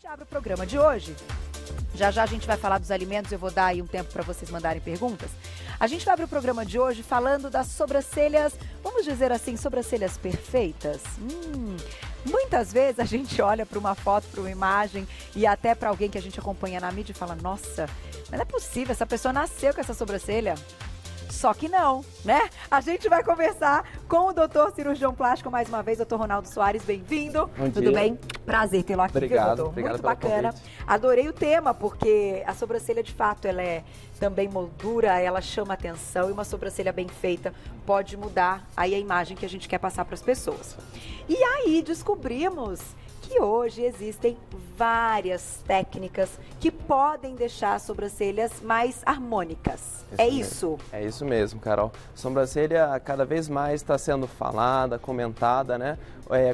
gente abre o programa de hoje. Já já a gente vai falar dos alimentos, eu vou dar aí um tempo para vocês mandarem perguntas. A gente vai abrir o programa de hoje falando das sobrancelhas, vamos dizer assim, sobrancelhas perfeitas. Muitas vezes a gente olha para uma foto, para uma imagem e até para alguém que a gente acompanha na mídia e fala, nossa, mas não é possível, essa pessoa nasceu com essa sobrancelha. Só que não, né? A gente vai conversar com o doutor cirurgião plástico mais uma vez, doutor Ronaldo Soares, bem-vindo. Bom dia. Tudo bem? Prazer tê-lo aqui, obrigado, doutor. obrigado Muito pelo bacana. convite. Adorei o tema, porque a sobrancelha, de fato, ela é também moldura, ela chama atenção e uma sobrancelha bem feita pode mudar aí a imagem que a gente quer passar para as pessoas. E aí descobrimos que hoje existem várias técnicas que podem deixar as sobrancelhas mais harmônicas. É isso? É isso mesmo, Carol. Sobrancelha cada vez mais está sendo falada, comentada, né?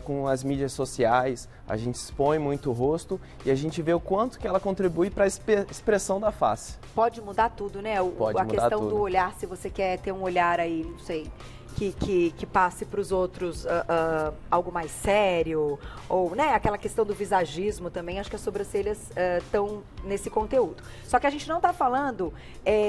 Com as mídias sociais, a gente expõe muito o rosto e a gente vê o quanto que ela contribui para a expressão da face. Pode mudar tudo, né? Pode a mudar questão tudo. do olhar, se você quer ter um olhar aí, não sei, que passe para os outros algo mais sério, ou né, aquela questão do visagismo também, acho que as sobrancelhas estão nesse conteúdo. Só que a gente não está falando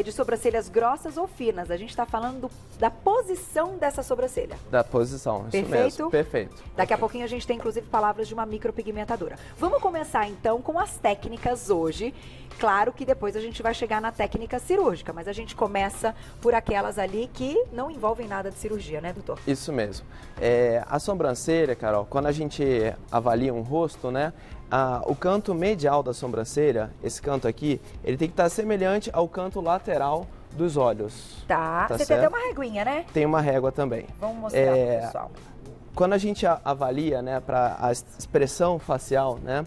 de sobrancelhas grossas ou finas, a gente está falando da posição dessa sobrancelha. Da posição, isso mesmo. Perfeito. Daqui a pouquinho a gente tem inclusive palavras de uma micropigmentadora. Vamos começar então com as técnicas hoje. Claro que depois a gente vai chegar na técnica cirúrgica, mas a gente começa por aquelas ali que não envolvem nada de cirurgia, né, doutor? Isso mesmo. A sobrancelha, Carol, quando a gente avalia um rosto, né, o canto medial da sobrancelha, esse canto aqui, ele tem que estar semelhante ao canto lateral dos olhos. Tá. Você tem até uma reguinha, né? Tem uma régua também. Vamos mostrar pro pessoal. Quando a gente avalia, né, para a expressão facial, né,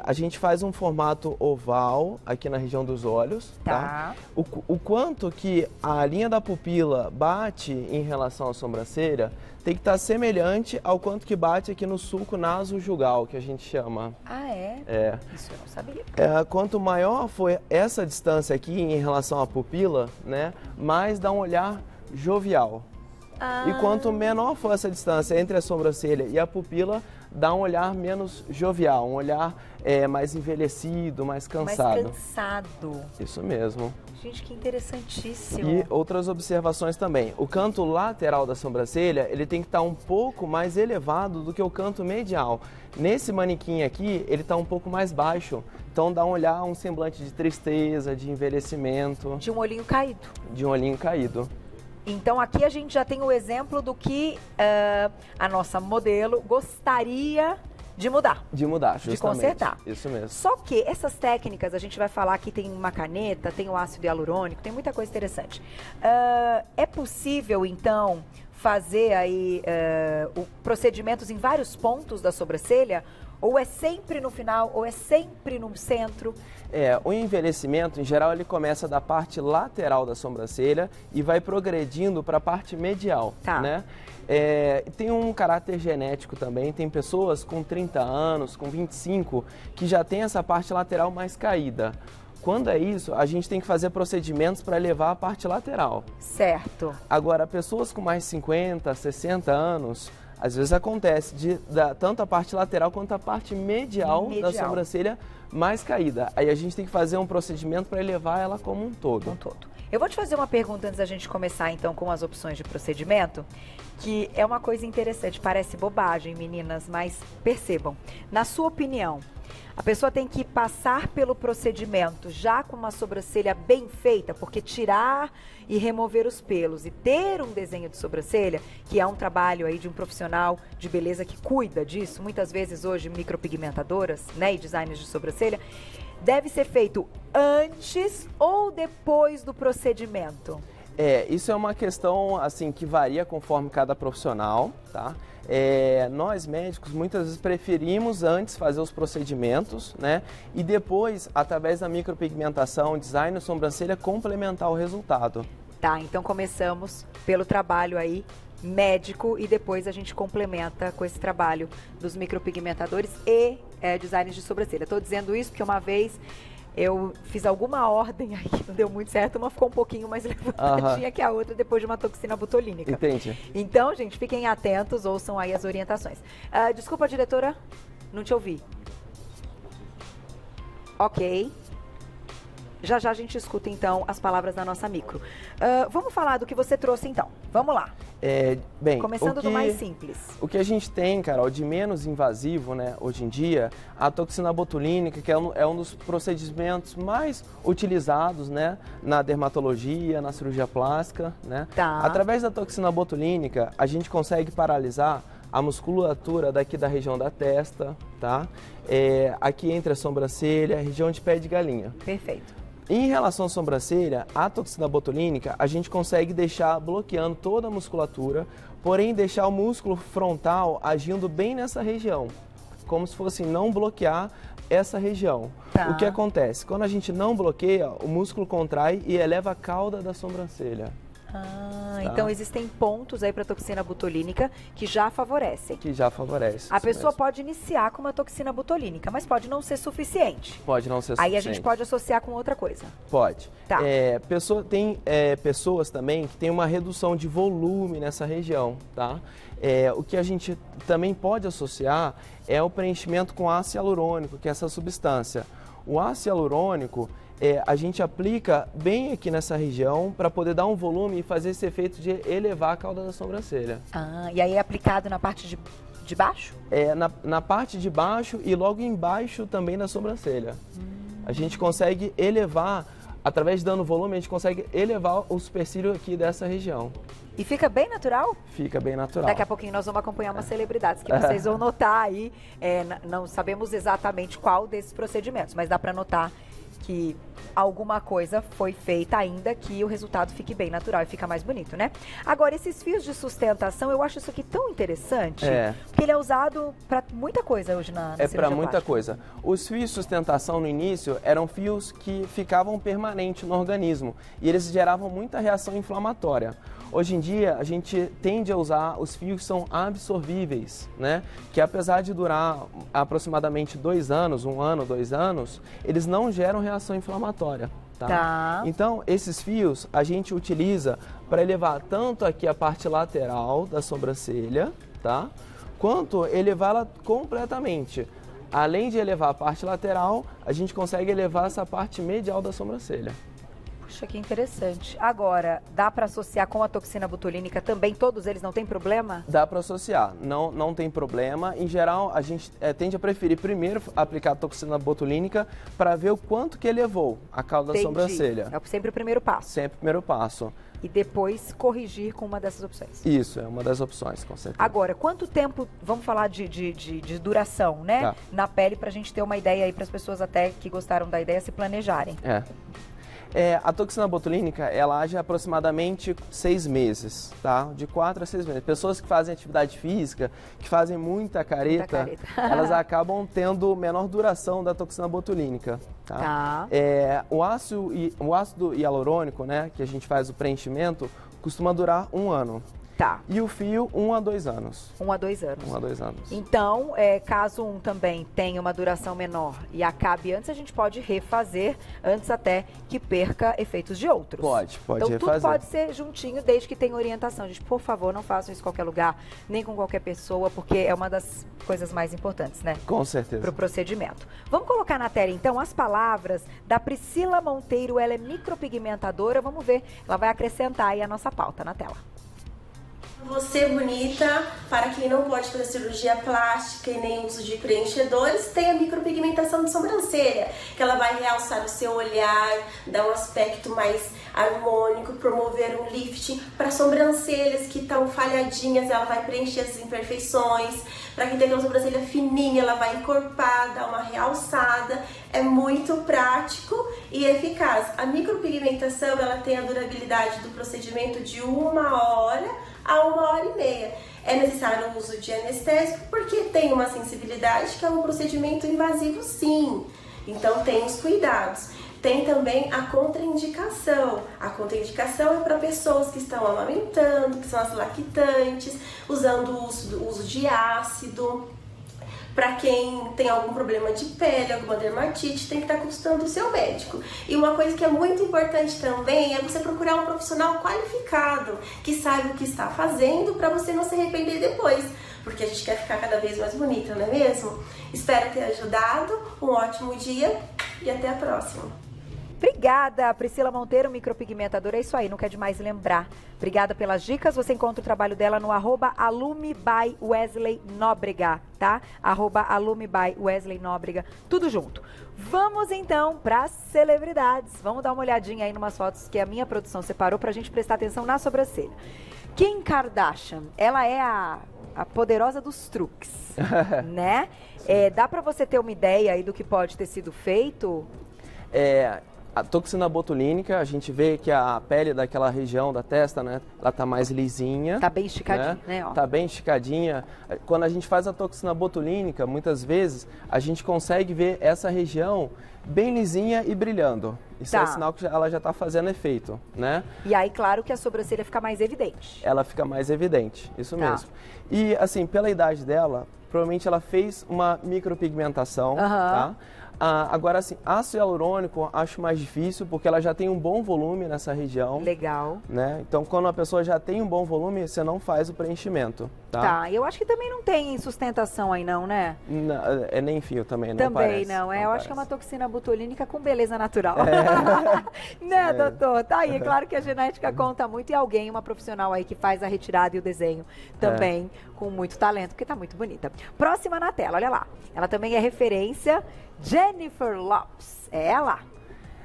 a gente faz um formato oval aqui na região dos olhos, tá? O quanto que a linha da pupila bate em relação à sobrancelha tem que estar semelhante ao quanto que bate aqui no sulco nasojugal, que a gente chama. Ah, é? É. Isso eu não sabia. Quanto maior for essa distância aqui em relação à pupila, né, mais dá um olhar jovial. E quanto menor for essa distância entre a sobrancelha e a pupila, dá um olhar menos jovial, um olhar mais envelhecido, mais cansado. Mais cansado. Isso mesmo. Gente, que interessantíssimo. E outras observações também. O canto lateral da sobrancelha, ele tem que estar um pouco mais elevado do que o canto medial. Nesse manequim aqui, ele está um pouco mais baixo. Então dá um olhar, um semblante de tristeza, de envelhecimento. De um olhinho caído. De um olhinho caído. Então aqui a gente já tem o exemplo do que a nossa modelo gostaria de mudar. De mudar, justamente. De consertar. Isso mesmo. Só que essas técnicas, a gente vai falar que tem uma caneta, tem o ácido hialurônico, tem muita coisa interessante. É possível, então, fazer aí procedimentos em vários pontos da sobrancelha? Ou é sempre no final, ou é sempre no centro? O envelhecimento, em geral, ele começa da parte lateral da sobrancelha e vai progredindo para a parte medial, né? Tem um caráter genético também, tem pessoas com 30 anos, com 25, que já tem essa parte lateral mais caída. Quando é isso, a gente tem que fazer procedimentos para elevar a parte lateral. Certo. Agora, pessoas com mais 50, 60 anos... Às vezes acontece tanto a parte lateral quanto a parte medial da sobrancelha mais caída. Aí a gente tem que fazer um procedimento para elevar ela como um todo. Eu vou te fazer uma pergunta antes da gente começar então com as opções de procedimento, que é uma coisa interessante, parece bobagem, meninas, mas percebam. Na sua opinião, a pessoa tem que passar pelo procedimento já com uma sobrancelha bem feita, porque tirar e remover os pelos e ter um desenho de sobrancelha, que é um trabalho aí de um profissional de beleza que cuida disso, muitas vezes hoje micropigmentadoras, né, e designers de sobrancelha, deve ser feito antes ou depois do procedimento? Isso é uma questão assim que varia conforme cada profissional, tá? Nós médicos muitas vezes preferimos antes fazer os procedimentos, né? E depois, através da micropigmentação, design, sobrancelha, complementar o resultado. Tá, então começamos pelo trabalho aí médico e depois a gente complementa com esse trabalho dos micropigmentadores e designs de sobrancelha. Estou dizendo isso porque uma vez eu fiz alguma ordem aí que não deu muito certo, uma ficou um pouquinho mais levantadinha que a outra depois de uma toxina botulínica. Entendi. Então, gente, fiquem atentos, ouçam aí as orientações. Desculpa, diretora, não te ouvi. Ok. Já já a gente escuta, então, as palavras da nossa micro. Vamos falar do que você trouxe, então. Vamos lá. Bem, começando do mais simples. O que a gente tem, Carol, de menos invasivo, né, hoje em dia, a toxina botulínica, que é um dos procedimentos mais utilizados, né, na dermatologia, na cirurgia plástica, né? Tá. Através da toxina botulínica, a gente consegue paralisar a musculatura daqui da região da testa, tá? Aqui entre a sobrancelha, região de pé de galinha. Perfeito. Em relação à sobrancelha, a toxina botulínica, a gente consegue deixar bloqueando toda a musculatura, porém deixar o músculo frontal agindo bem nessa região, como se fosse não bloquear essa região. Tá. O que acontece? Quando a gente não bloqueia, o músculo contrai e eleva a cauda da sobrancelha. Tá. Então existem pontos aí para toxina botulínica que já favorecem. Que já favorece. A pessoa pode iniciar com uma toxina botulínica, mas pode não ser suficiente. Pode não ser suficiente. Aí a gente pode associar com outra coisa. Pode. Tá. Tem pessoas também que têm uma redução de volume nessa região, tá? O que a gente também pode associar é o preenchimento com ácido hialurônico, que é essa substância. O ácido hialurônico, a gente aplica bem aqui nessa região para poder dar um volume e fazer esse efeito de elevar a cauda da sobrancelha. E aí é aplicado na parte de baixo? Na parte de baixo e logo embaixo também da sobrancelha. A gente consegue elevar, através de dando volume, a gente consegue elevar o supercílio aqui dessa região. E fica bem natural? Fica bem natural. Daqui a pouquinho nós vamos acompanhar umas celebridades que vocês vão notar aí. Não sabemos exatamente qual desses procedimentos, mas dá para notar que alguma coisa foi feita ainda que o resultado fique bem natural e fica mais bonito, né? Agora, esses fios de sustentação, eu acho isso aqui tão interessante, porque ele é usado para muita coisa hoje na cirurgia para muita plástica. coisa. Os fios de sustentação no início eram fios que ficavam permanentes no organismo e eles geravam muita reação inflamatória. Hoje em dia, a gente tende a usar os fios que são absorvíveis, né? Que apesar de durar aproximadamente 2 anos, 1 ano, 2 anos, eles não geram reação inflamatória. Tá? Então, esses fios a gente utiliza para elevar tanto aqui a parte lateral da sobrancelha, tá? Quanto elevá-la completamente. Além de elevar a parte lateral, a gente consegue elevar essa parte medial da sobrancelha. Puxa, que interessante. Agora, dá para associar com a toxina botulínica também? Todos eles não tem problema? Dá para associar, não tem problema. Em geral, a gente tende a preferir primeiro aplicar a toxina botulínica para ver o quanto que elevou a cauda da sobrancelha. É sempre o primeiro passo. Sempre o primeiro passo. E depois corrigir com uma dessas opções. Isso, é uma das opções, com certeza. Agora, quanto tempo, vamos falar de duração, né? Tá. Na pele, para a gente ter uma ideia aí, para as pessoas até que gostaram da ideia se planejarem. A toxina botulínica, ela age aproximadamente 6 meses, tá? De 4 a 6 meses. Pessoas que fazem atividade física, que fazem muita careta. Elas acabam tendo menor duração da toxina botulínica, tá? O ácido hialurônico, né, que a gente faz o preenchimento, costuma durar 1 ano. Tá. E o fio, 1 a 2 anos. 1 a 2 anos. 1 a 2 anos. Então, caso um também tenha uma duração menor e acabe antes, a gente pode refazer antes até que perca efeitos de outros. Pode então, refazer. Tudo pode ser juntinho, desde que tenha orientação. Gente, por favor, não façam isso em qualquer lugar, nem com qualquer pessoa, porque é uma das coisas mais importantes, né? Com certeza. Para o procedimento. Vamos colocar na tela, então, as palavras da Priscila Monteiro. Ela é micropigmentadora. Vamos ver, ela vai acrescentar aí a nossa pauta na tela. Você bonita, para quem não pode fazer cirurgia plástica e nem uso de preenchedores, tem a micropigmentação de sobrancelha, que ela vai realçar o seu olhar, dar um aspecto mais harmônico, promover um lifting para sobrancelhas que estão falhadinhas, ela vai preencher as imperfeições. Para quem tem uma sobrancelha fininha, ela vai encorpar, dar uma realçada. É muito prático e eficaz. A micropigmentação, ela tem a durabilidade do procedimento de 1 hora a 1h30. É necessário o uso de anestésico porque tem uma sensibilidade que é um procedimento invasivo, sim. Então tem os cuidados. Tem também a contraindicação. A contraindicação é para pessoas que estão amamentando, que são as lactantes, usando o uso de ácido. Para quem tem algum problema de pele, alguma dermatite, tem que estar consultando o seu médico. E uma coisa que é muito importante também é você procurar um profissional qualificado, que saiba o que está fazendo, para você não se arrepender depois. Porque a gente quer ficar cada vez mais bonita, não é mesmo? Espero ter ajudado. Um ótimo dia. e até a próxima. Obrigada, Priscila Monteiro, micropigmentadora. É isso aí, não quer demais lembrar. Obrigada pelas dicas. Você encontra o trabalho dela no @alume_by_wesley_nóbrega, tá? @alume_by_wesley_nóbrega, tudo junto. Vamos então para as celebridades. Vamos dar uma olhadinha aí numas fotos que a minha produção separou pra gente prestar atenção na sobrancelha. Kim Kardashian, ela é a poderosa dos truques, né? Dá pra você ter uma ideia aí do que pode ter sido feito? A toxina botulínica, a gente vê que a pele daquela região da testa, né, ela tá mais lisinha. Tá bem esticadinha, né? Tá bem esticadinha. Quando a gente faz a toxina botulínica, muitas vezes, a gente consegue ver essa região bem lisinha e brilhando. Isso é sinal que ela já tá fazendo efeito, né? E aí, claro que a sobrancelha fica mais evidente. Ela fica mais evidente, isso mesmo. E, assim, pela idade dela, provavelmente ela fez uma micropigmentação, tá? Agora, assim, ácido hialurônico acho mais difícil, porque ela já tem um bom volume nessa região. Legal. Né? Então, quando a pessoa já tem um bom volume, você não faz o preenchimento, tá? Tá, eu acho que também não tem sustentação aí não, né? Não, nem fio também, não também parece. Não, eu acho que é uma toxina botulínica com beleza natural. É. Né, doutor? Tá aí, é claro que a genética conta muito e alguém, uma profissional aí que faz a retirada e o desenho também com muito talento, porque tá muito bonita. Próxima na tela, olha lá. Ela também é referência, Jennifer Lopez. É ela.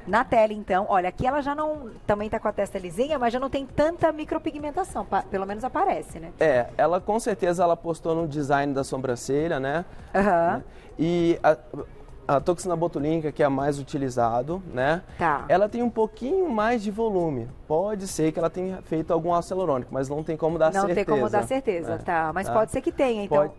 Na tela, então, olha, aqui ela já não, também tá com a testa lisinha, mas já não tem tanta micropigmentação, pelo menos aparece, né? Ela com certeza ela postou no design da sobrancelha, né? E a toxina botulínica, que é a mais utilizado, né? Ela tem um pouquinho mais de volume. Pode ser que ela tenha feito algum ácido hialurônico, mas não tem como dar certeza. Não tem como dar certeza, tá? Mas pode ser que tenha, então.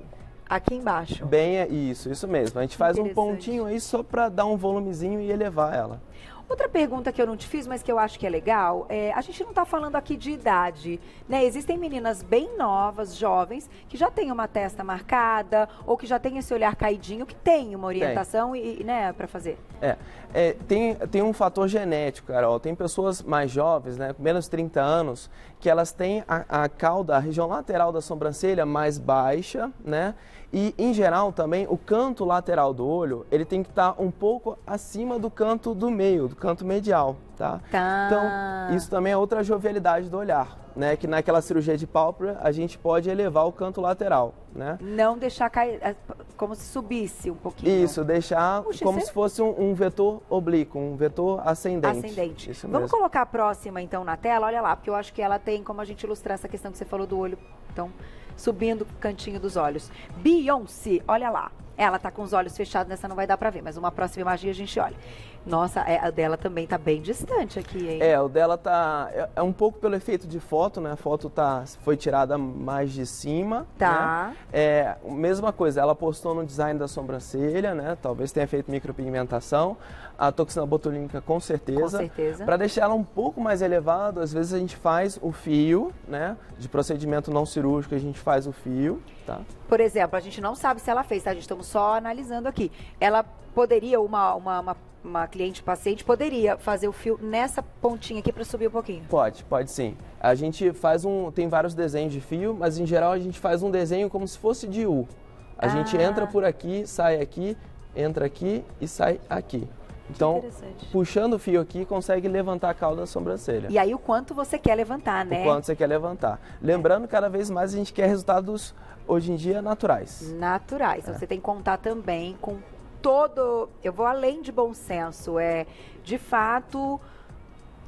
Aqui embaixo. Isso mesmo. A gente faz um pontinho aí só para dar um volumezinho e elevar ela. Outra pergunta que eu não te fiz, mas que eu acho que é legal, a gente não está falando aqui de idade, né? Existem meninas bem novas, jovens, que já têm uma testa marcada, ou que já têm esse olhar caidinho, que tem uma orientação né, para fazer. Tem um fator genético, Carol. Tem pessoas mais jovens, né, com menos de 30 anos, que elas têm a cauda, a região lateral da sobrancelha mais baixa, né? E, em geral, também, o canto lateral do olho, ele tem que estar um pouco acima do canto do meio, do canto medial, tá? Então, isso também é outra jovialidade do olhar, né? Que naquela cirurgia de pálpebra, a gente pode elevar o canto lateral, né? Não deixar cair, como se subisse um pouquinho. Isso, deixar como se fosse um vetor oblíquo, um vetor ascendente. Isso Vamos colocar a próxima, então, na tela? Olha lá, porque eu acho que ela tem como a gente ilustrar essa questão que você falou do olho. Então, subindo o cantinho dos olhos. Beyoncé, olha lá. Ela tá com os olhos fechados, nessa não vai dar pra ver, mas uma próxima imagem a gente olha. Nossa, a dela também tá bem distante aqui, hein? O dela tá... É um pouco pelo efeito de foto, né? A foto foi tirada mais de cima. Né? Mesma coisa, ela postou no design da sobrancelha, né? Talvez tenha feito micropigmentação. A toxina botulínica, com certeza. Com certeza. Para deixar ela um pouco mais elevada, às vezes a gente faz o fio, né? De procedimento não cirúrgico, a gente faz o fio, tá? Por exemplo, a gente não sabe se ela fez, tá? A gente estamos só analisando aqui. Ela poderia, uma cliente paciente, poderia fazer o fio nessa pontinha aqui para subir um pouquinho? Pode sim. A gente faz tem vários desenhos de fio, mas em geral a gente faz um desenho como se fosse de U. A gente entra por aqui, sai aqui, entra aqui e sai aqui. Então, puxando o fio aqui, consegue levantar a cauda da sobrancelha. E aí, o quanto você quer levantar, né? O quanto você quer levantar. Lembrando, cada vez mais a gente quer resultados, hoje em dia, naturais. Naturais. Então, você tem que contar também com todo... Eu vou além de bom senso. De fato,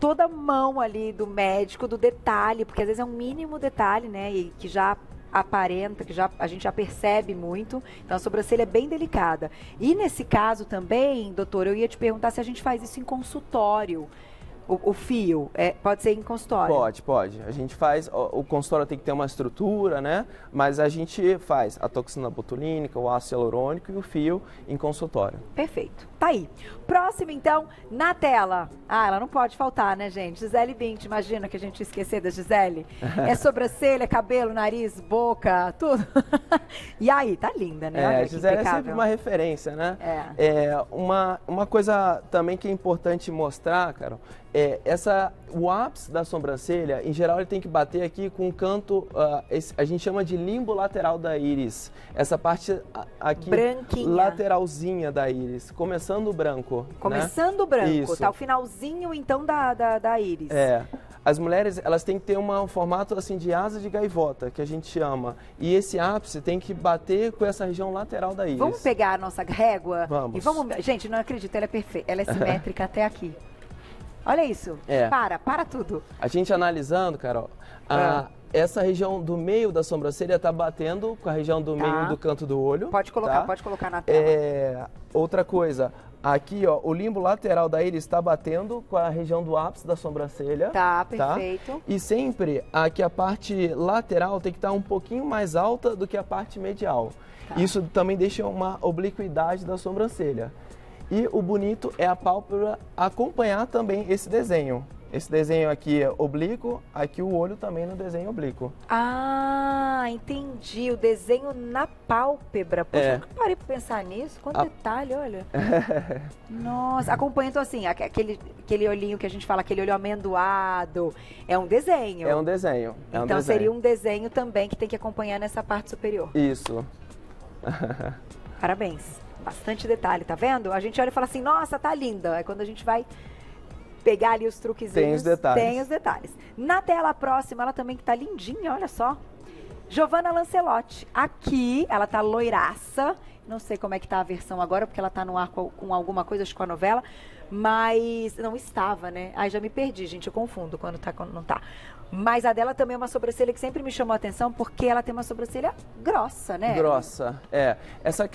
toda a mão ali do médico, do detalhe, porque às vezes é um mínimo detalhe, né? E que já aparenta, que a gente já percebe muito. Então, a sobrancelha é bem delicada. E nesse caso também, doutor, eu ia te perguntar se a gente faz isso em consultório. O fio, pode ser em consultório? Pode. A gente faz, o consultório tem que ter uma estrutura, né? Mas a gente faz a toxina botulínica, o ácido hialurônico e o fio em consultório. Perfeito. Tá aí. Próximo, então, na tela. Ela não pode faltar, né, gente? Gisele Bündchen, imagina que a gente ia esquecer da Gisele. É sobrancelha, cabelo, nariz, boca, tudo. E aí, tá linda, né? Olha, a Gisele é sempre uma referência, né? Uma coisa também que é importante mostrar, Carol, O ápice da sobrancelha, em geral, ele tem que bater aqui com o canto, a gente chama de limbo lateral da íris. Essa parte aqui, branquinha, lateralzinha da íris, começando o branco. Começando o branco, Isso. Tá o finalzinho, então, da íris. As mulheres, elas têm que ter um formato assim de asa de gaivota, que a gente chama. E esse ápice tem que bater com essa região lateral da íris. Vamos pegar a nossa régua? Vamos. E vamos... Gente, não acredito, ela é perfeita. Ela é simétrica até aqui. Olha isso. Para tudo. A gente analisando, Carol, essa região do meio da sobrancelha está batendo com a região do meio do canto do olho. Pode colocar na tela. Outra coisa, aqui, ó, o limbo lateral da íris está batendo com a região do ápice da sobrancelha. Tá, perfeito. Tá? E sempre aqui a parte lateral tem que estar um pouquinho mais alta do que a parte medial. Tá. Isso também deixa uma obliquidade da sobrancelha. E o bonito é a pálpebra acompanhar também esse desenho. Esse desenho aqui é oblíquo, aqui o olho também no desenho oblíquo. Ah, entendi. O desenho na pálpebra. Poxa, eu nunca parei pra pensar nisso. Quanto detalhe, olha. Nossa, acompanha então assim, aquele olhinho que a gente fala, aquele olho amendoado. É um desenho. É um desenho. Então seria um desenho também que tem que acompanhar nessa parte superior. Isso. Parabéns. Bastante detalhe, tá vendo? A gente olha e fala assim, nossa, tá linda. Aí quando a gente vai pegar ali os truquezinhos, tem os detalhes. Na tela próxima, ela também que tá lindinha, olha só. Giovanna Lancelotti. Aqui, ela tá loiraça. Não sei como é que tá a versão agora, porque ela tá no ar com alguma coisa, acho que com a novela. Mas não estava, né? Ai, já me perdi, gente. Eu confundo quando tá, quando não tá. Mas a dela também é uma sobrancelha que sempre me chamou a atenção, porque ela tem uma sobrancelha grossa, né? Grossa, Essa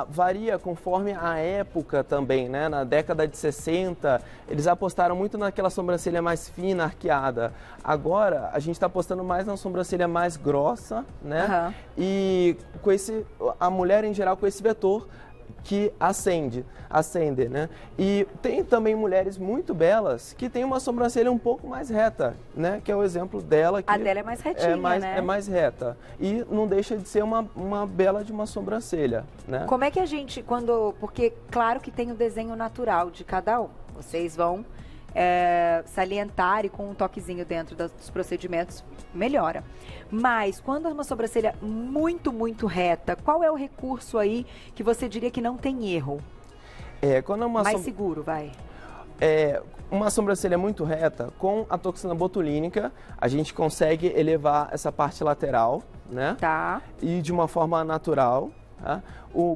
varia conforme a época também, né? Na década de 60, eles apostaram muito naquela sobrancelha mais fina, arqueada. Agora, a gente está apostando mais na sobrancelha mais grossa, né? E com a mulher, em geral, com esse vetor que acende, né? E tem também mulheres muito belas que têm uma sobrancelha um pouco mais reta, né? Que é o exemplo dela. Que a dela é mais retinha, né? É mais reta. E não deixa de ser uma bela de uma sobrancelha, né? Como é que a gente, porque claro que tem o desenho natural de cada um. Vocês vão salientar e com um toquezinho dentro dos procedimentos melhora. Mas quando é uma sobrancelha muito, muito reta, qual é o recurso aí que você diria que não tem erro? Quando é mais seguro, vai. Uma sobrancelha muito reta, com a toxina botulínica, a gente consegue elevar essa parte lateral, né? Tá. E de uma forma natural. Tá?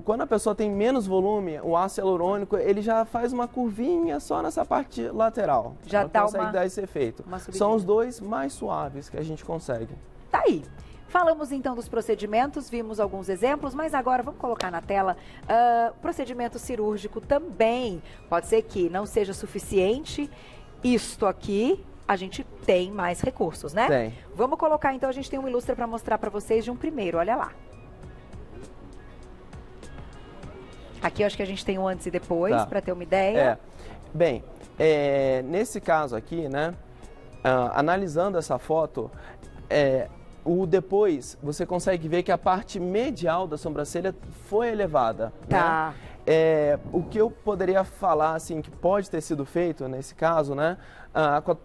Quando a pessoa tem menos volume, o ácido hialurônico, ele já faz uma curvinha só nessa parte lateral. Já dá consegue dar esse efeito. São os dois mais suaves que a gente consegue. Tá aí. Falamos então dos procedimentos, vimos alguns exemplos, mas agora vamos colocar na tela procedimento cirúrgico também. Pode ser que não seja suficiente isto aqui. A gente tem mais recursos, né? Tem. Vamos colocar então, a gente tem um ilustre para mostrar para vocês de um primeiro, olha lá. Aqui eu acho que a gente tem um antes e depois, para ter uma ideia. Bem, nesse caso aqui, né, analisando essa foto, o depois, você consegue ver que a parte medial da sobrancelha foi elevada. Tá. Né? O que eu poderia falar, assim, que pode ter sido feito nesse caso, né?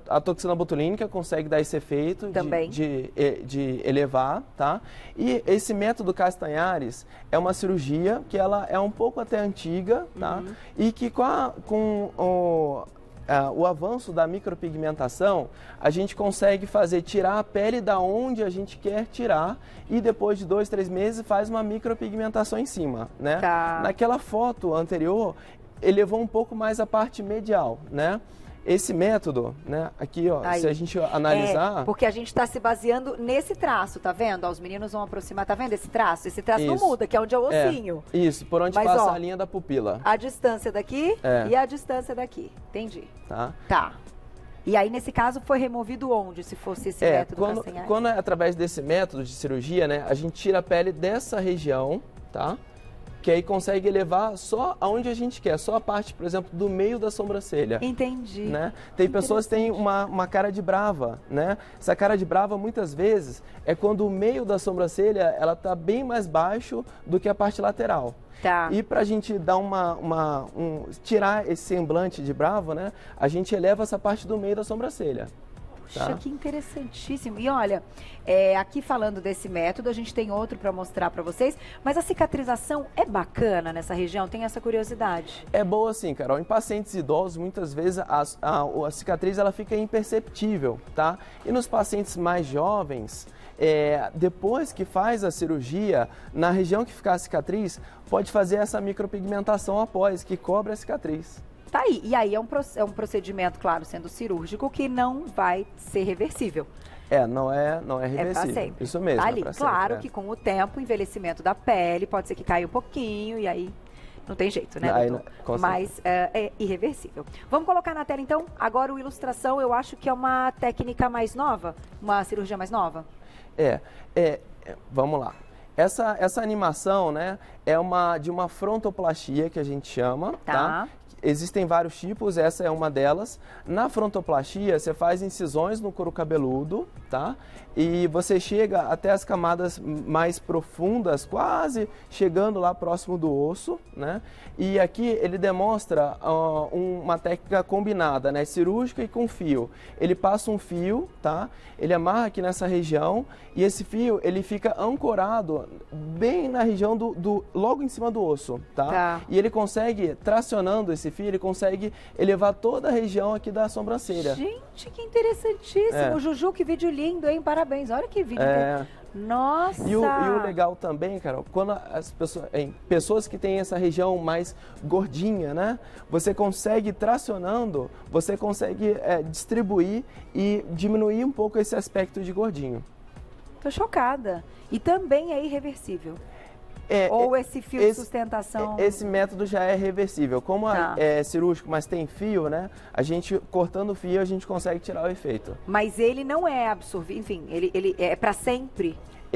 A toxina botulínica consegue dar esse efeito de elevar, tá? E esse método Castanhares é uma cirurgia que ela é um pouco até antiga, tá? E que com o avanço da micropigmentação, a gente consegue tirar a pele da onde a gente quer tirar e depois de 2, 3 meses faz uma micropigmentação em cima, né? Tá. Naquela foto anterior, elevou um pouco mais a parte medial, né? Esse método, né, aqui, ó, se a gente analisar... porque a gente está se baseando nesse traço, tá vendo? Os meninos vão aproximar, tá vendo esse traço? Esse traço não muda, que é onde é o ossinho. Isso, por onde passa a linha da pupila. A distância daqui e a distância daqui, entendi. Tá. E aí, nesse caso, foi removido onde, se fosse esse método Castanhares? Quando é através desse método de cirurgia, né, a gente tira a pele dessa região, tá? que aí consegue elevar só aonde a gente quer, só a parte, por exemplo, do meio da sobrancelha. Entendi. Né? Tem pessoas que têm uma cara de brava, né? Essa cara de brava, muitas vezes, é quando o meio da sobrancelha, ela está bem mais baixo do que a parte lateral. Tá. E para a gente dar tirar esse semblante de bravo, né? A gente eleva essa parte do meio da sobrancelha. Puxa, que interessantíssimo. E olha, aqui falando desse método, a gente tem outro para mostrar para vocês, mas a cicatrização é bacana nessa região? Tem essa curiosidade? É boa sim, Carol. Em pacientes idosos, muitas vezes a cicatriz ela fica imperceptível, tá? E nos pacientes mais jovens, depois que faz a cirurgia, na região que ficar a cicatriz, pode fazer essa micropigmentação após, que cobre a cicatriz. Tá aí. E aí é um procedimento, claro, sendo cirúrgico, que não vai ser reversível. Não é reversível. É pra sempre. Isso mesmo. Tá ali. Pra Claro sempre, que com o tempo, o envelhecimento da pele, pode ser que caia um pouquinho e aí não tem jeito, né, doutor? Mas é irreversível. Vamos colocar na tela, então, agora o ilustração. Eu acho que é uma técnica mais nova, uma cirurgia mais nova. Vamos lá. Essa animação, né, de uma frontoplastia, que a gente chama, tá? Existem vários tipos, essa é uma delas. Na frontoplastia, você faz incisões no couro cabeludo, tá? E você chega até as camadas mais profundas, quase chegando lá próximo do osso, né? E aqui ele demonstra uma técnica combinada, né? Cirúrgica e com fio. Ele passa um fio, tá? Ele amarra aqui nessa região e esse fio, ele fica ancorado bem na região logo em cima do osso, tá? E ele consegue, tracionando esse fio, ele consegue elevar toda a região aqui da sobrancelha. Gente, que interessantíssimo. Juju, que vídeo lindo, hein? Parabéns. Olha que vídeo. Nossa! E o legal também, Carol, quando as pessoas que têm essa região mais gordinha, né? Você consegue, tracionando, você consegue distribuir e diminuir um pouco esse aspecto de gordinho. Tô chocada. E também é irreversível. Ou esse fio de sustentação... Esse método já é reversível. Como é cirúrgico, mas tem fio, né? A gente, cortando o fio, a gente consegue tirar o efeito. Mas ele não é absorvido, enfim, ele é para sempre?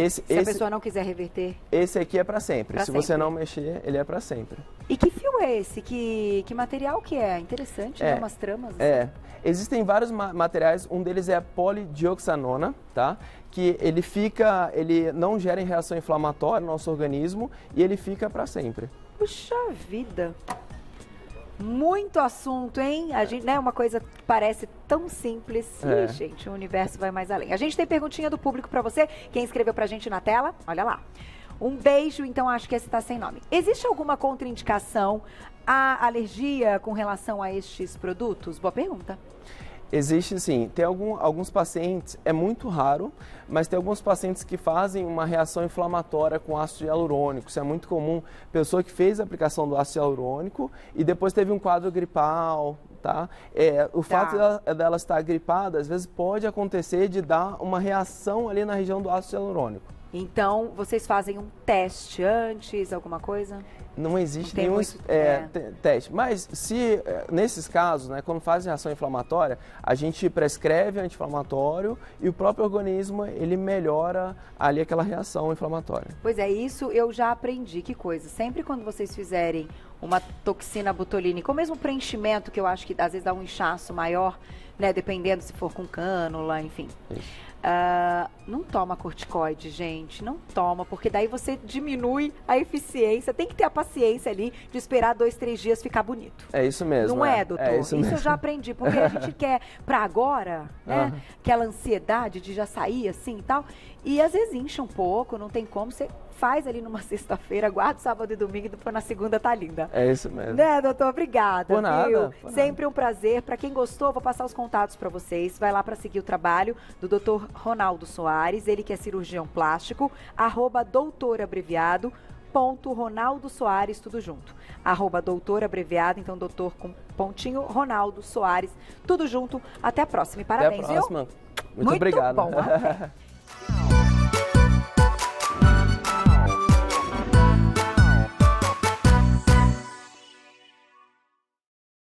Se a pessoa não quiser reverter? Esse aqui é para sempre. Se você não mexer, ele é para sempre. E que fio é esse? Que material que é? Interessante, né? Umas tramas. Assim. Existem vários materiais, um deles é a polidioxanona, tá? Que ele não gera reação inflamatória no nosso organismo e ele fica para sempre. Puxa vida! Muito assunto, hein? A gente, né, uma coisa que parece tão simples. E, gente, o universo vai mais além. A gente tem perguntinha do público para você. Quem escreveu pra gente na tela, olha lá. Um beijo, então acho que esse tá sem nome. Existe alguma contraindicação à alergia com relação a estes produtos? Boa pergunta. Existe sim. Tem alguns pacientes, é muito raro, mas tem alguns pacientes que fazem uma reação inflamatória com ácido hialurônico. Isso é muito comum. Pessoa que fez a aplicação do ácido hialurônico e depois teve um quadro gripal, tá? O fato dela estar gripada, às vezes pode acontecer de dar uma reação ali na região do ácido hialurônico. Então, vocês fazem um teste antes, alguma coisa? Não existe nenhum teste. Mas se, nesses casos, né, quando faz reação inflamatória, a gente prescreve anti-inflamatório e o próprio organismo, ele melhora ali aquela reação inflamatória. Pois é, isso eu já aprendi. Que coisa. Sempre quando vocês fizerem uma toxina botulínica, ou mesmo preenchimento, que eu acho que às vezes dá um inchaço maior, né, dependendo se for com cânula, enfim. Não toma corticoide, gente, não toma, porque daí você diminui a eficiência. Tem que ter a paciência ali de esperar 2, 3 dias ficar bonito. É isso mesmo. Não é, doutor? Isso eu já aprendi, porque a gente quer pra agora, né? Aquela ansiedade de já sair assim e tal. E às vezes incha um pouco, não tem como. Você faz ali numa sexta-feira, guarda sábado e domingo e depois na segunda tá linda. É isso mesmo. Né, doutor? Obrigada. Por nada. Sempre um prazer. Pra quem gostou, vou passar os contatos pra vocês. Vai lá pra seguir o trabalho do doutor Ronaldo Soares, ele que é cirurgião plástico, @doutorabreviado. Ronaldo Soares, tudo junto. @doutor abreviado, então doutor com pontinho, Ronaldo Soares, tudo junto. Até a próxima e parabéns, Até a próxima. Muito obrigado. Bom, até.